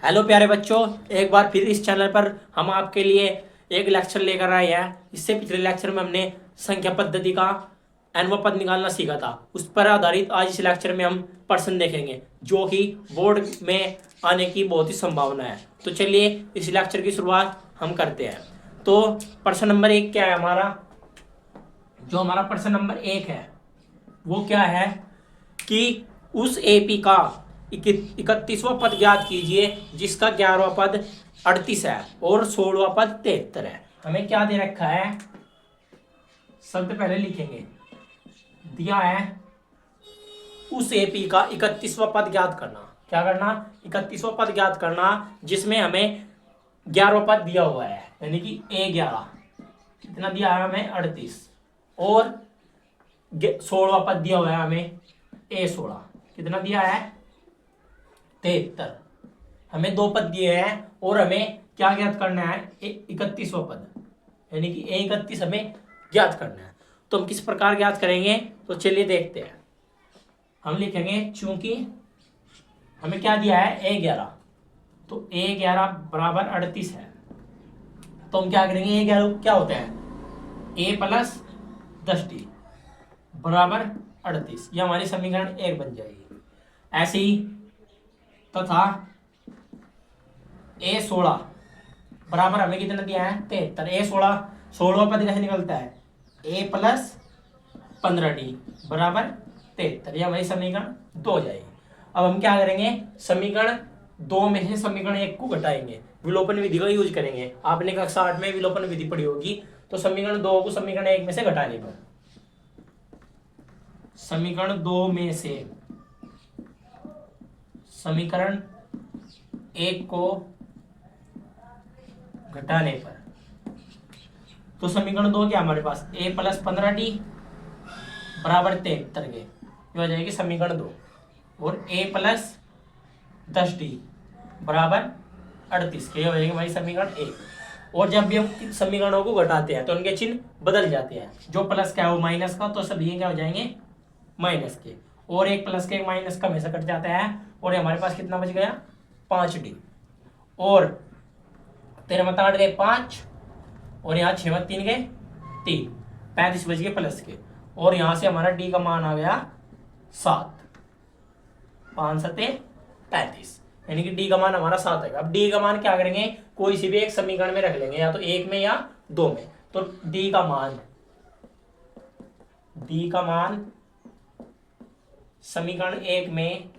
Hello प्यारे बच्चों, एक बार फिर इस चैनल पर हम आपके लिए एक लेक्चर लेकर आए हैं। इससे पिछले लेक्चर में हमने संख्या पद्धति का एनवा पद निकालना सीखा था। उस पर आधारित आज इस लेक्चर में हम प्रश्न देखेंगे जो कि बोर्ड में आने की बहुत ही संभावना है। तो चलिए इस लेक्चर की शुरुआत हम करते हैं। तो प्रश्न नंबर 1 क्या है हमारा? जो हमारा प्रश्न नंबर 1 है वो क्या है कि उस एपी का 31वां पद ज्ञात कीजिए जिसका 11वां पद 38 है और 16वां पद 73 है। हमें क्या दे रखा है, सबसे पहले लिखेंगे। दिया है उस एपी का 31वां पद ज्ञात करना। क्या करना? 31वां पद ज्ञात करना जिसमें हमें 11वां पद दिया हुआ है, यानी कि A11 कितना दिया है हमें 38 और 16वां पद दिया हुआ है हमें A16 कितना दिया है 73। हमें दो पद दिए हैं और हमें क्या ज्ञात करना है 31वां पद, यानी कि A31 हमें ज्ञात करना है। तो हम किस प्रकार ज्ञात करेंगे, तो चलिए देखते हैं। हम लिखेंगे चूंकि हमें क्या दिया है A11, तो A11 बराबर 38 है। तो हम क्या करेंगे, A11 क्या होता है A प्लस 10D बराबर 38। यह हमारी समीकरण 1 बन जाएगी। ऐसे ही तथा A16 बराबर हमें कितना दिया है 73। A16 16वां पद कैसे निकलता है A प्लस 15D बराबर 73। यह हमारी समीकरण 2 हो जाएगी। अब हम क्या करेंगे, समीकरण 2 में से समीकरण 1 को घटाएंगे, विलोपन विधि का यूज करेंगे। आपने कक्षा 8 में विलोपन विधि पढ़ी होगी। तो समीकरण 2 को समीकरण 1 में से घटाने पर समीकरण 2 में से समीकरण 1 को घटाने पर तो समीकरण 2 क्या हमारे पास A प्लस 15D बराबर 73 के, ये हो जाएगी समीकरण 2। और A प्लस 10D बराबर 38 के, हो जाएगी हमारी समीकरण 1। और जब भी हम समीकरणों को घटाते हैं तो उनके चिन्ह बदल जाते हैं। जो प्लस का है वो माइनस का, तो सब ये क्या हो जाएंगे माइनस के। और एक प्लस के एक माइनस का हमेशा कट जाता है। और हमारे पास कितना बच गया 5D। और 13 में 8 गए 5 और यहाँ 6 में 3 गए 3, 35 बच गए प्लस के। और यहाँ से हमारा D का मान आ गया 7, 5 7 35, यानी कि D का मान हमारा 7 आएगा। अब D का मान क्या करेंगे, कोई सी भी एक समीकरण में रख लेंगे, या तो 1 में या 2 में। तो D का मान समीकरण 1 में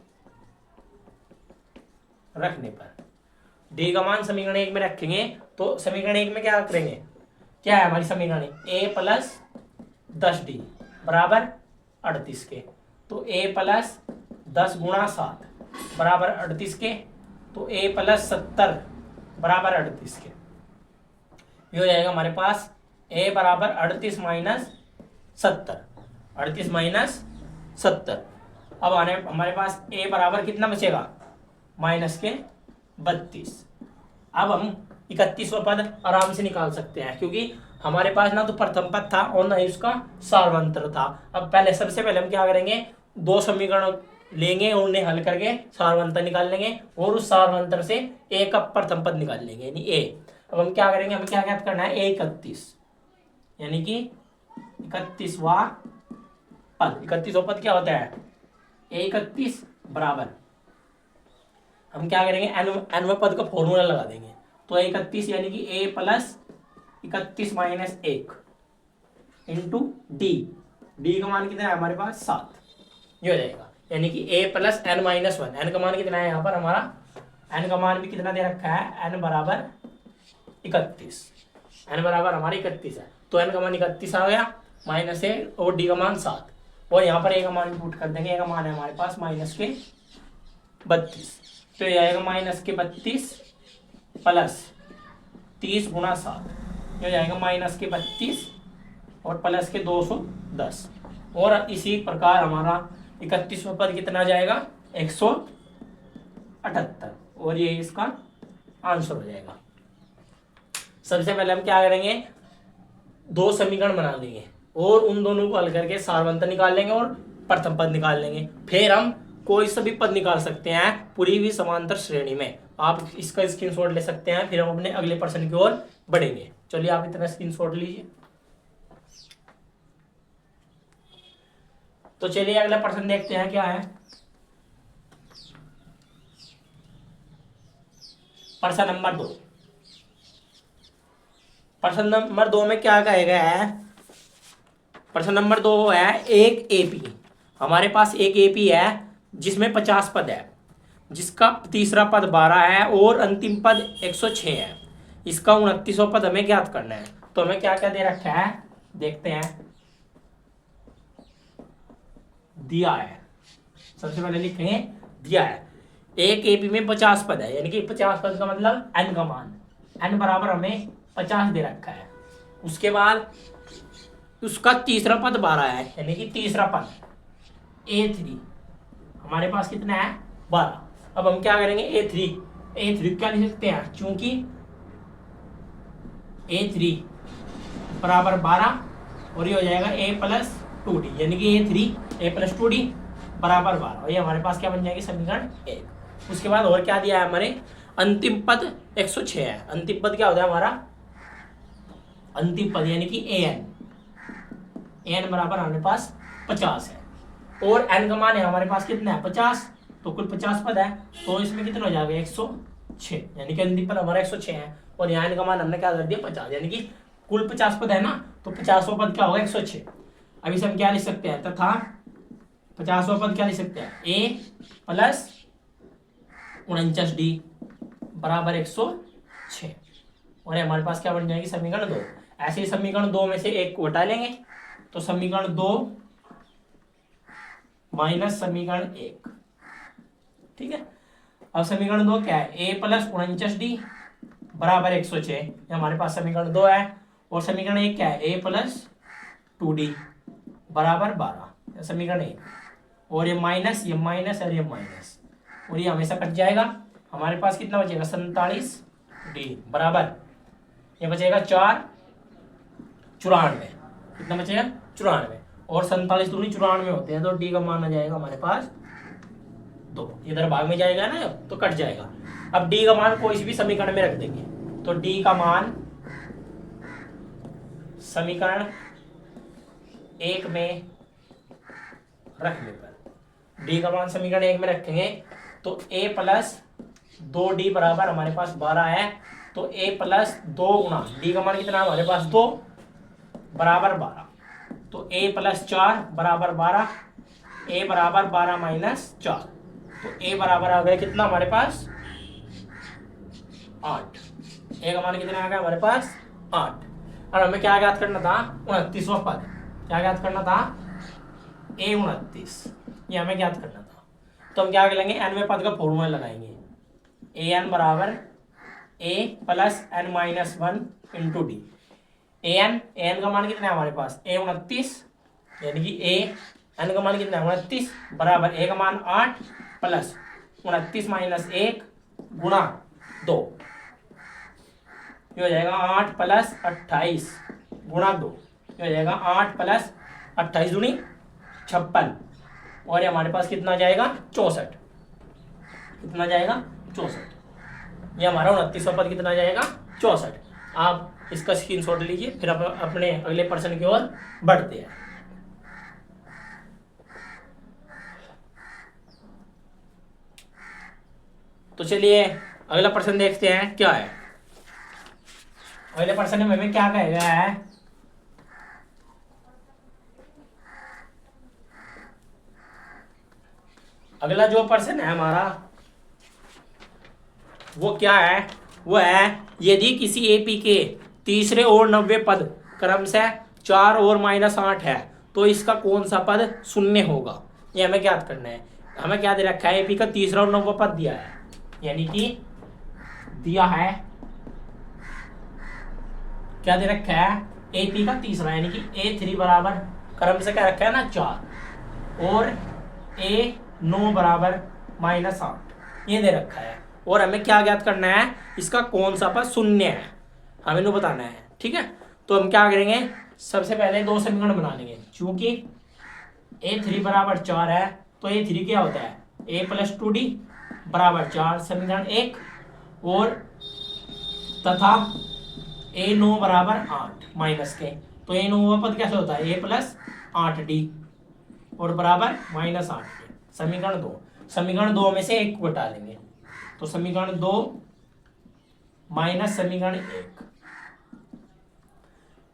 रखने पर D का मान समीकरण 1 में रखेंगे तो समीकरण 1 में क्या करेंगे, क्या है हमारी समीकरण A प्लस 10D बराबर 38 के। तो A प्लस 10 गुणा 7 बराबर 38 के, तो A प्लस 70 बराबर 38 के। ये हो जाएगा हमारे पास A बराबर 38 माइनस 70, 38 माइनस 70। अब हमारे पास A बराबर कितना बचेगा माइनस के 32। अब हम 31वां पद आराम से निकाल सकते हैं, क्योंकि हमारे पास ना तो प्रथम पद था और ना ही उसका सार्वंतर था। अब सबसे पहले हम क्या करेंगे, दो समीकरण लेंगे और उन्हें हल करके सार्वंतर निकाल लेंगे और उस सार्वंतर से A का प्रथम पद निकाल लेंगे, यानी A। अब हम क्या करेंगे, हमें क्या ज्ञात करना है A31, यानी कि 31वां पद। 31वां पद क्या होता है A31 बराबर, हम क्या करेंगे एनवें पद का फॉर्मूला लगा देंगे। तो 31 यानी कि A plus 31 minus 1 into D का मान कितना है हमारे पास 7, ये हो जाएगा। यानी कि A plus n minus 1, n का मान कितना है यहाँ पर हमारा, n का मान भी कितना दे रखा है, n बराबर 31, n बराबर हमारे 31 है। तो n का मान 31 आ गया माइनस 1 और D का मान 7, और यहाँ पर A का मान पुट कर देंगे। A का मान है हमारे पास माइनस के 32, तो ये आएगा माइनस के 32 प्लस 30 गुणा 7, ये हो जाएगा माइनस के 32 और प्लस के 210। और इसी प्रकार हमारा 31वां पद कितना आ जाएगा 178, और ये इसका आंसर हो जाएगा। सबसे पहले हम क्या करेंगे, दो समीकरण बना लेंगे और उन दोनों को हल करके सार्वंतर निकाल लेंगे और प्रथम पद निकाल लेंगे। फिर हम कोई सा भी पद निकाल सकते हैं पूरी भी समांतर श्रेणी में। आप इसका स्क्रीनशॉट ले सकते हैं, फिर हम अपने अगले प्रश्न की ओर बढ़ेंगे। चलिए आप इतना स्क्रीनशॉट लीजिए। तो चलिए अगला प्रश्न देखते हैं क्या है। प्रश्न नंबर 2। प्रश्न नंबर 2 में क्या कहा गया है? प्रश्न नंबर 2 है एक एपी। हमारे पास एक एपी है जिसमें 50 पद है, जिसका तीसरा पद 12 है और अंतिम पद 106 है। इसका 29वां पद हमें ज्ञात करना है। तो हमें क्या क्या दे रखा है देखते हैं। दिया है, सबसे पहले लिखेंगे दिया है एक एपी में 50 पद है, यानी कि 50 पद का मतलब n का मान, n बराबर हमें 50 दे रखा है। उसके बाद उसका तीसरा पद 12 है, यानी कि तीसरा पद A3 हमारे पास कितना है 12। अब हम क्या करेंगे A3 क्या लिख सकते हैं, चूंकि A3 बराबर 12 और ये हो जाएगा A प्लस 2D, यानी कि A3 A प्लस 2D बराबर 12। और ये हमारे पास क्या बन जाएगी समीकरण 1। उसके बाद और क्या दिया है हमारे, अंतिम पद 106 है। अंतिम पद क्या होता है हमारा, अंतिम पद यानी कि an बराबर हमारे पास 50 है और n का मान है हमारे पास कितना है 50, तो कुल 50 पद है। तो इसमें कितना हो जाएगा 106, यानी कि अंतिम पद हमारा 106 है और यहाँ n का मान हमने क्या कर दिया 50, यानी कि कुल 50 पद है ना, तो 50वां पद क्या होगा 106। अब इसे हम क्या लिख सकते हैं, तथा 50वां पद क्या लिख सकते हैं a प्लस 49D बराबर 106 और हमारे पास क्या बन जाएगी समीकरण 2। ऐसे ही समीकरण 2 में से एक को हटा लेंगे, तो समीकरण 2 माइनस समीकरण 1, ठीक है। अब समीकरण 2 क्या है, a प्लस 49D बराबर 106, ये हमारे पास समीकरण 2 है। और समीकरण 1 क्या है, a प्लस 2D बराबर 12, समीकरण 1। और ये माइनस और ये माइनस और ये हमेशा कट जाएगा। हमारे पास कितना बचेगा 47D बराबर, ये बचेगा 4 94, कितना बचेगा 94 और 47 दूनी 94 होते हैं, तो डी का मान आ जाएगा हमारे पास 2। इधर भाग में जाएगा ना तो कट जाएगा। अब डी का मान कोई भी समीकरण में रख देंगे, तो डी का मान समीकरण 1 में रखने पर, डी का मान समीकरण 1 में रखेंगे तो a प्लस 2D बराबर हमारे पास 12 है, तो a प्लस 2 गुणा डी का मान कितना है हमारे पास 2 बराबर 12, तो a प्लस 4 बराबर 12, a बराबर 12 माइनस 4, तो a बराबर आ गया कितना हमारे पास 8। a का मान कितना आ गया हमारे पास 8। और हमें क्या ज्ञात करना था 29वां पद, क्या ज्ञात करना था a29, ये हमें ज्ञात करना था। तो हम क्या करेंगे nवें पद का फॉर्मूला लगाएंगे, an बराबर a plus n minus 1 into D. an का मान कितना है हमारे पास a29, यानी कि n का मान कितना है 29 बराबर a का मान 8 प्लस 29 माइनस 1 गुणा 2, ये हो जाएगा 8 प्लस 28 गुणा 2, ये हो जाएगा 8 प्लस 28 दूनी 56 और ये हमारे पास कितना जाएगा 64, कितना जाएगा 64, ये हमारा 29वां पद कितना जाएगा 64। आप इसका स्क्रीनशॉट लीजिए, फिर अपने अगले प्रश्न की ओर बढ़ते हैं। तो चलिए अगला प्रश्न देखते हैं क्या है। अगले प्रश्न में हमें क्या कहा गया है, अगला जो प्रश्न है हमारा वो क्या है, वो है यदि किसी एपी के तीसरे और 90 पद क्रमशः 4 और -8 है तो इसका कौन सा पद शून्य होगा, ये हमें ज्ञात करना है। हमें क्या दे रखा है, एपी का तीसरा और 90 पद दिया है, यानी कि दिया है क्या दे रखा है एपी का तीसरा, यानी कि A3 बराबर क्रमशः क्या रखा है ना 4 और A9 बराबर -8, ये दे रखा है। और हमें क्या ज्ञात करना है, इसका कौन सा पद शून्य है हमें इनको बताना है, ठीक है। तो हम क्या करेंगे, सबसे पहले 2 समीकरण बना लेंगे। चूंकि A3 बराबर 4 है तो A3 क्या होता है ए प्लस 2d बराबर 4 समीकरण 1 और तथा ए 9 बराबर 8 माइनस के। तो ए 9 पद कैसे होता है ए प्लस 8d और बराबर माइनस 8 के। समीकरण 2 में से एक को घटा लेंगे तो समीकरण 2 माइनस समीकरण 1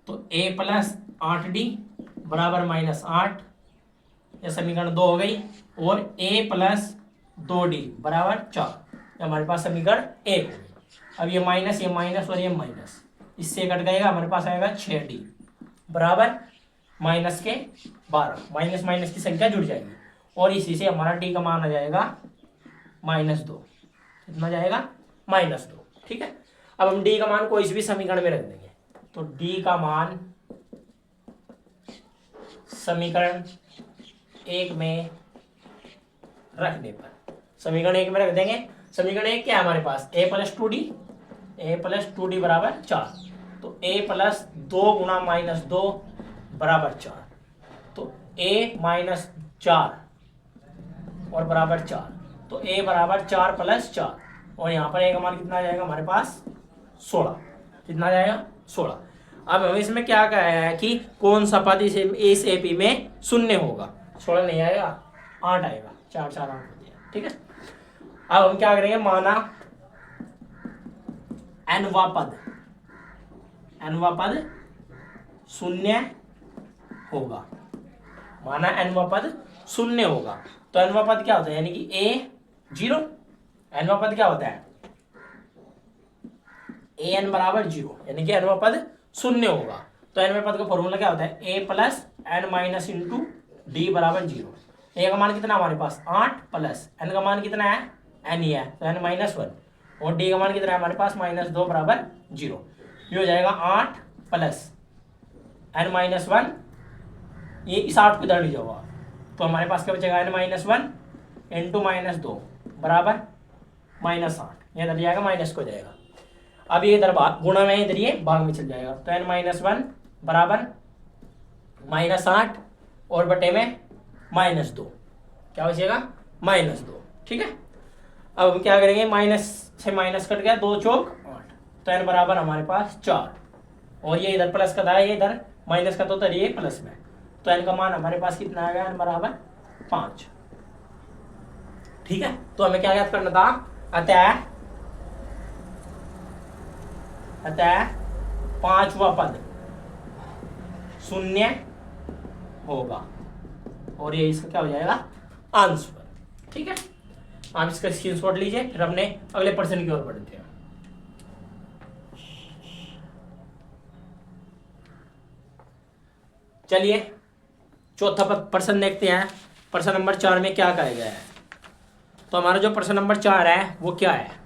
तो ए प्लस 8d बराबर माइनस 8 यह समीकरण 2 हो गई और ए प्लस 2d बराबर 4 हमारे पास समीकरण 1 हो गई। अब ये माइनस और ये माइनस इससे कट जाएगा हमारे पास आएगा 6d बराबर माइनस के 12 माइनस माइनस की संख्या जुड़ जाएगी और इसी से हमारा डी का मान आ जाएगा -2 कितना जाएगा -2 ठीक है। अब हम डी का मान कोई भी समीकरण में रख देंगे तो डी का मान समीकरण 1 में रखने पर समीकरण 1 में रख देंगे। समीकरण 1 क्या है हमारे पास ए प्लस 2d बराबर 4 तो a प्लस 2 गुणा -2 बराबर 4 तो a माइनस 4 और बराबर 4 तो a बराबर 4 प्लस 4 और यहाँ पर a का मान कितना आ जाएगा हमारे पास 16 कितना आ जाएगा 16। अब हमें इसमें क्या कहा है कि कौन सा पद इस एपी में शून्य होगा 16 नहीं आएगा 8 आएगा 4 4 8 हो गया ठीक है। अब हम क्या करेंगे माना nवा पद शून्य होगा माना nवा पद शून्य होगा तो nवा पद क्या होता है यानी कि a 0 nवा पद क्या होता है an बराबर 0 यानी कि nवा पद शून्य होगा तो nवे पद का फॉर्मूला क्या होता है a plus n minus into D बराबर 0। a का मान कितना हमारे पास 8 प्लस n का मान कितना है n ही है तो n -1 और d का मान कितना है हमारे पास -2 बराबर 0। ये हो जाएगा 8 प्लस n -1 ये इस 8 को इधर ले जाओ तो हमारे पास क्या बचेगा n-1 इंटू -2 बराबर -8 ये इधर जाएगा माइनस को जाएगा। अब ये इधर गुणा में इधर ये भाग में चल जाएगा तो n-1 बराबर -8 और बटे में -2 क्या बचेगा -2 ठीक है। अब हम क्या करेंगे माइनस से माइनस कट गया 2 चौक 8 तो n बराबर हमारे पास 4 और ये इधर प्लस का था ये इधर माइनस का तो उधर ये प्लस में तो n का मान हमारे पास कितना आ गया n बराबर 5 ठीक है। तो हमें क्या याद करना था अतः 5वां पद शून्य होगा और ये इसका क्या हो जाएगा आंसर ठीक है। आप इसका स्क्रीनशॉट लीजिए फिर हमने अगले प्रश्न की ओर बढ़ते हैं। चलिए चौथा प्रश्न देखते हैं प्रश्न नंबर 4 में क्या कहा गया है। तो हमारा जो प्रश्न नंबर 4 है वो क्या है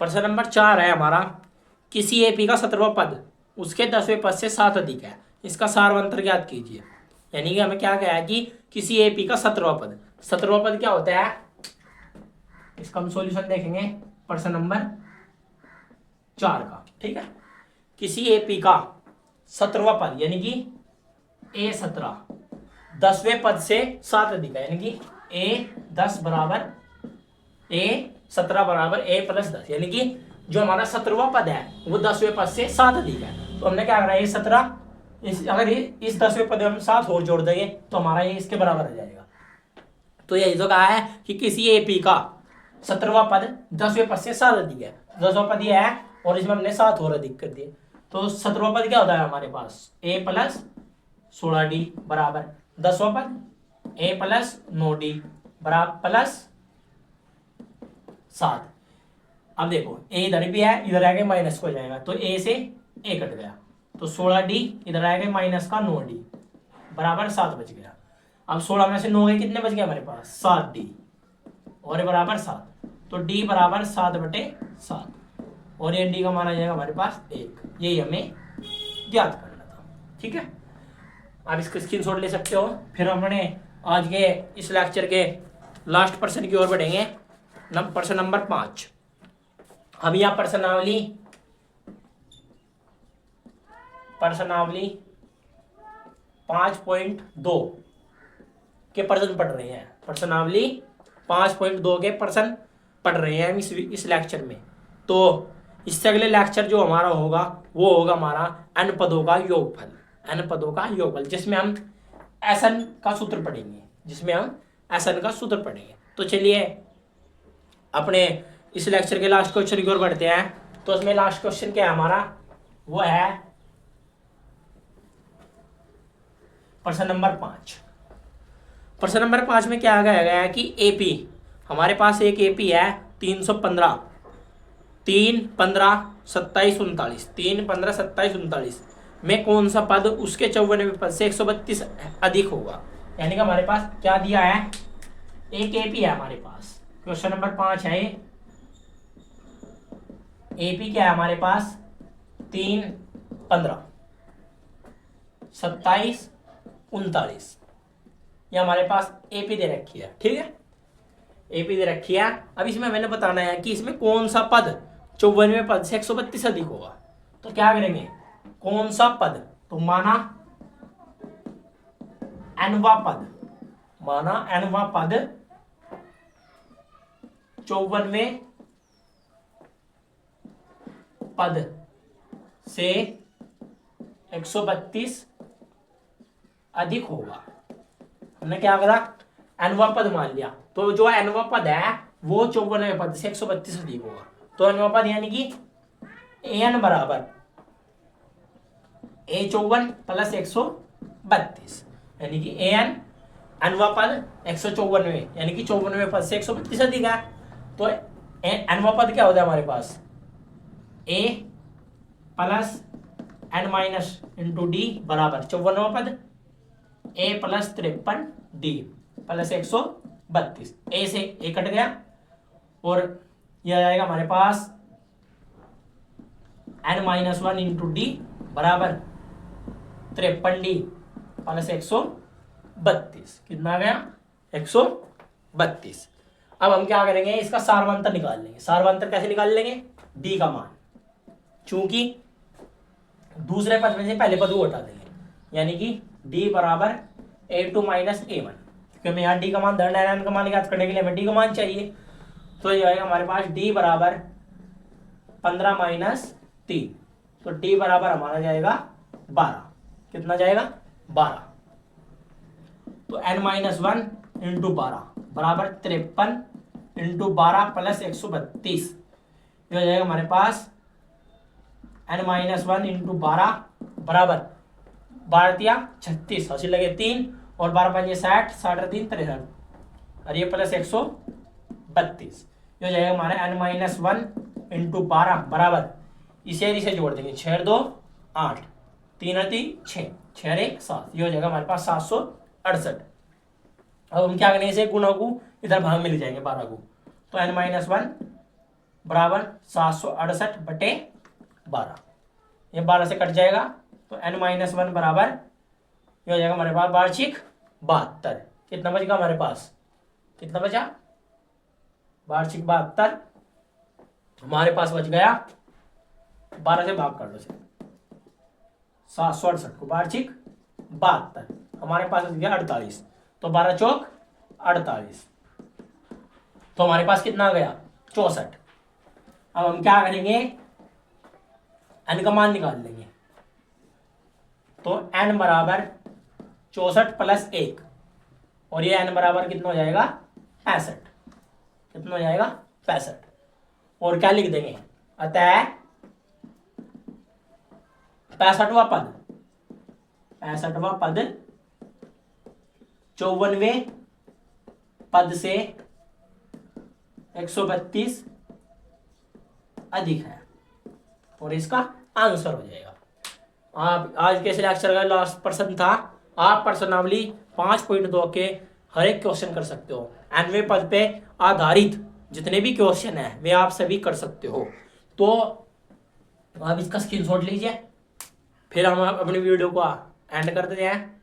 प्रश्न नंबर 4 है हमारा किसी एपी का 17वां पद उसके 10वें पद से 7 अधिक है इसका सारवंतर ज्ञात कीजिए। यानी कि हमें क्या कहा है कि किसी एपी का 17वां पद क्या होता है इसका हम सॉल्यूशन देखेंगे प्रश्न नंबर 4 का ठीक है। किसी एपी का 17वां पद यानी कि A17 10वें पद से 7 अधिक है यानी कि A10 बराबर A17 बराबर A प्लस 10 यानी कि जो हमारा 17वां पद है वो 10वें पद से 7 अधिक है। तो हमने क्या करा A17 अगर इस 10वें पद में हम 7 और जोड़ देंगे तो हमारा ये इसके बराबर आ जाएगा। तो यही तो कहा है कि किसी एपी का 17वां पद 10वें पद से 7 अधिक है 10वां पद ये है और इसमें हमने 7 और अधिक कर दिए तो 17वां पद क्या होता है हमारे पास A प्लस 16d बराबर 10वां पद A प्लस 9d बराबर प्लस 7। अब देखो A इधर भी है इधर आगे माइनस को जाएगा तो A से A कट गया तो 16d इधर आएगा माइनस का 9d बराबर 7 बच गया। अब 16 में से 9 गए कितने बच गए हमारे पास 7d और बराबर 7 तो d बराबर 7/7 और ये d का मान आ जाएगा हमारे पास 1। यही हमें ज्ञात करना था ठीक है। आप इसका स्क्रीनशॉट ले सकते हो। फिर हमने आज के इस लेक्चर के लास्ट प्रश्न की ओर बढ़ेंगे प्रश्न नंबर 5। हम यहाँ प्रश्नावली प्रश्नावली 5.2 के प्रश्न पढ़ रहे हैं। प्रश्नावली 5.2 के प्रश्न पढ़ रहे हैं इस लेक्चर में। तो इससे अगले लेक्चर जो हमारा होगा वो होगा हमारा n पदों का योगफल, n पदों का योगफल, जिसमें हम SN का सूत्र पढ़ेंगे, जिसमें हम SN का सूत्र पढ़ेंगे। तो चलिए अपने इस लेक्चर के लास्ट क्वेश्चन की ओर बढ़ते हैं। तो इसमें लास्ट क्वेश्चन क्या है हमारा, वो है प्रश्न नंबर 5। प्रश्न नंबर 5 में क्या कहा गया है कि AP, हमारे पास एक AP है 315, 3, 15, 27, 39, 3, 15, 27, 39 में कौन सा पद उसके 94 पद से 132 अधिक होगा। यानी कि हमारे पास क्या दिया है, एक AP है हमारे पास, क्वेश्चन नंबर 5 है। AP क्या है हमारे पास, 3, 15, 27, 39, ये हमारे पास AP दे रखी है। ठीक है, AP दे रखी है। अब इसमें मैंने बताना है कि इसमें कौन सा पद 94 पद से 132 अधिक होगा। तो क्या करेंगे, कौन सा पद, तो माना nवा पद, माना nवा पद 54वें पद से 132 अधिक होगा। हमने क्या करा, nवा पद मान लिया, तो जो nवा पद है वो 54वें पद से 132 अधिक होगा। तो nवा पद यानी कि an बराबर A54 प्लस 132, यानी कि an nवा पद 154वें यानी कि 54वें पद से 132 अधिक है। तो nवा पद क्या होता है हमारे पास, A plus n minus into D बराबर 54वां पद A plus 53 D plus 132। A से A कट गया और यह आ जाएगा हमारे पास n माइनस 1 इंटू डी बराबर 53D प्लस 132। कितना आ गया, 132। अब हम क्या करेंगे, इसका सारवांतर निकाल लेंगे। सारवांतर कैसे निकाल लेंगे, D का मान, चूंकि दूसरे पद में से पहले पद को हटा देंगे, यानी कि D बराबर A2 माइनस A1, क्योंकि हमें यहाँ D का मान धरना है, n का मान ज्ञात करने के लिए हमें D का मान चाहिए। तो ये आएगा हमारे पास D बराबर 15 माइनस 3, तो D बराबर हमारा जाएगा 12। कितना जाएगा, 12। तो n माइनस 1 इंटू 12 बराबर 53 इंटू 12 प्लस 132, ये हो जाएगा हमारे पास n माइनस 1 इंटू 12 बराबर 12 36, हासिल लगे 3 और 12 5 60, 60 3 63 और ये प्लस 132, ये हो जाएगा हमारे n माइनस 1 इंटू 12 बराबर, इसे जोड़ देंगे 6 2 8, 3 3 6, 6 1 7, ये हो जाएगा हमारे पास 768। अब हम क्या करेंगे, इसे गुणा को इधर भाग में ले जाएंगे 12 को, तो n माइनस 1 बराबर 768 बटे 12, ये 12 से कट जाएगा। तो n माइनस 1 बराबर ये हो जाएगा हमारे पास वार्षिक 72। कितना बचेगा हमारे पास, कितना बचा, वार्षिक 72 हमारे पास बच गया। 12 से भाग कर लो, 768 को वार्षिक 72 हमारे पास बच गया 48, तो 12 चौक 48, तो हमारे पास कितना आ गया 64। अब हम क्या करेंगे, n का मान निकाल लेंगे। तो n बराबर 64 प्लस 1 और ये n बराबर कितना हो जाएगा 65। कितना हो जाएगा 65, और क्या लिख देंगे, अतः 65वां पद 54वें पद से 132 अधिक है, और इसका आंसर हो जाएगा। आप आज के लेक्चर का लास्ट प्रश्न था। आप प्रश्नावली 5.2 के हर एक क्वेश्चन कर सकते हो। 9वें पद पे आधारित जितने भी क्वेश्चन है वे आप सभी कर सकते हो। तो आप इसका स्क्रीनशॉट लीजिए, फिर हम अपनी वीडियो को एंड कर देते हैं।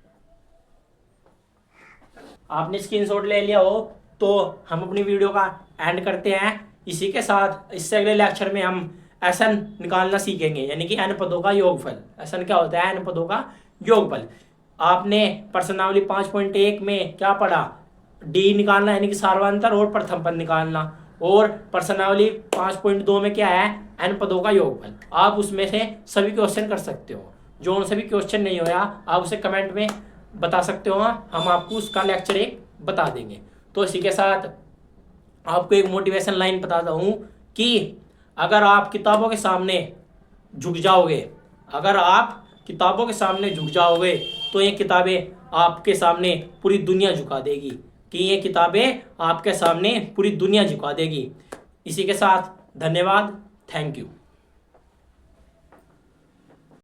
आपने स्क्रीनशॉट ले लिया हो तो हम अपनी वीडियो का एंड करते हैं। इसी के साथ इससे अगले लेक्चर में हम एसएन निकालना सीखेंगे, यानी कि एन पदों का योगफल। एसएन क्या होता है? एन पदों का योगफल। आपने प्रश्नावली 5.1 में क्या पढ़ा? डी निकालना यानी कि सार्वंतर और प्रथम पद निकालना। और प्रश्नावली 5.2 में क्या है? एन पदों का योगफल। आप उसमें से सभी क्वेश्चन कर सकते हो। जो उनसे भी क्वेश्चन नहीं होया आप उसे कमेंट में बता सकते हो, हम आपको उसका लेक्चर एक बता देंगे। तो इसी के साथ आपको एक मोटिवेशन लाइन बताता हूँ कि अगर आप किताबों के सामने झुक जाओगे, अगर आप किताबों के सामने झुक जाओगे तो ये किताबें आपके सामने पूरी दुनिया झुका देगी, कि ये किताबें आपके सामने पूरी दुनिया झुका देगी। इसी के साथ धन्यवाद, थैंक यू।